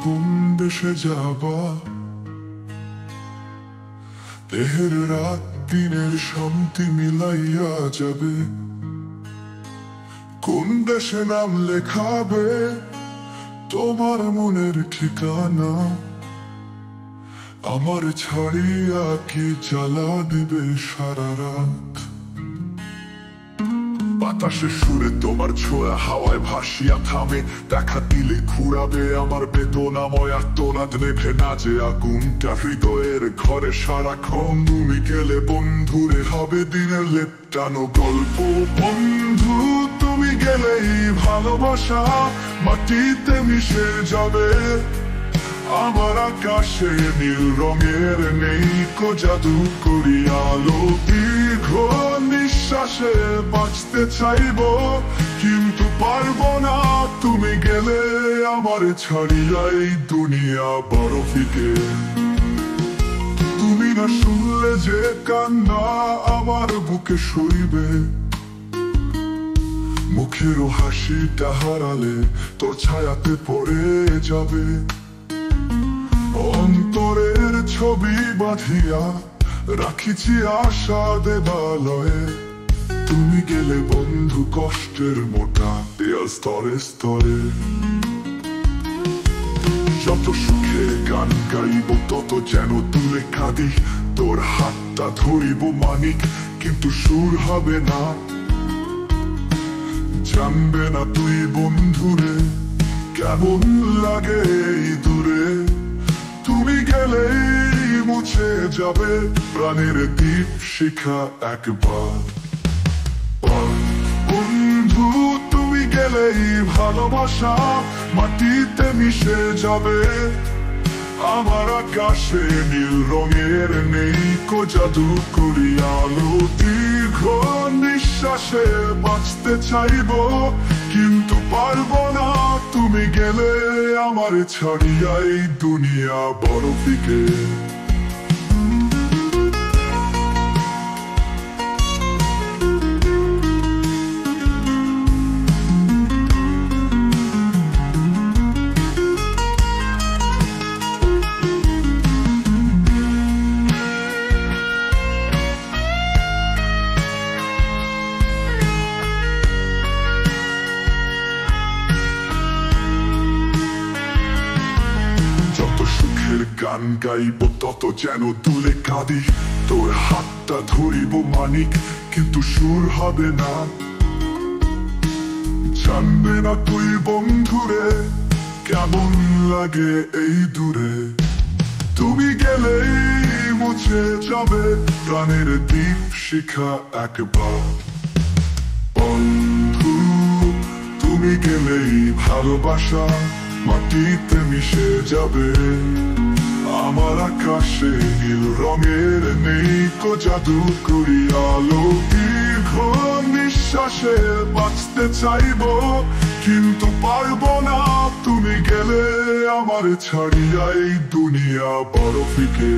কোন দেশে যাবা? দেহের রাত দিনের শান্তি মিলাইয়া যাবে। কোন দেশে নাম লেখাবে তোমার মনের ঠিকানা? আমার ছাড়িয়া কি জ্বালা দিবে সারা রাত? বাতাসে সুরে তোমার ছোঁয়া হাওয়ায় ভাসিয়া থামে, দেখা দিলে ঘুরাবে আমার বেদনাময় আর্তনাদ। নেভে না যে আগুনটা হৃদয়ের ঘরে সারাক্ষণ, তুমি গেলে বন্ধুরে হবে দিনের লেপটানো গল্প। বন্ধু তুমি গেলেই ভালোবাসা মাটিতে মিশে যাবে। আমার আকাশে নীল রঙের নেই কো জাদু করি আলো। দীর্ঘ নিঃশ্বাসে বাঁচতে চাইবো কিন্তু পারবো না, তুমি গেলে আমার ছাড়িয়া এই দুনিয়া বড় ফিকে। তুমি না শুনলে যে কান্না আমার বুকে সইবে। মুখেরও হাসিটা হারালে তোর ছায়াতে পড়ে যাবে। অন্তরের ছবি বাঁধিয়া রাখিছি আশা দেবালয়ে। তুমি গেলে বন্ধু কষ্টের মোটা দেয়াল স্তরে স্তরে। যত সুখে গান গাইব তত যেন দূরে কাঁদি। তোর হাতটা ধরিব মানিক কিন্তু সুর হবে না। জানবে না তুই বন্ধুরে কেমন লাগে এই দূরে। তুমি গেলেই মুছে যাবে প্রাণের দীপ শিখা একবার। বন্ধু তুমি গেলেই ভালোবাসা মাটিতে মিশে যাবে। আমার আকাশে নীল রঙের নেই কো জাদু করি আলো। দীর্ঘ নিঃশ্বাসে বাঁচতে চাইবো কিন্তু পারবো না, তুমি গেলে আমার ছাড়িয়া এই দুনিয়া বড় ফিকে। গান গাইব তত যেন দুলে কাঁদি। তোর হাতটা ধরিব মানিক কিন্তু সুর হবে না। জানবে না তুই বন্ধুরে কেমন লাগে এই দূরে। তুমি গেলেই মুছে যাবে প্রাণের দীপ শিখা একবার। বন্ধু তুমি গেলেই ভালোবাসা মাটিতে মিশে যাবে। আমার আকাশে নীল রঙের নেই কো জাদু করি আলো। দীর্ঘ নিঃশ্বাসে বাঁচতে চাইবো কিন্তু পারবো না, তুমি গেলে আমার ছাড়িয়া এই দুনিয়া বড় ফিকে।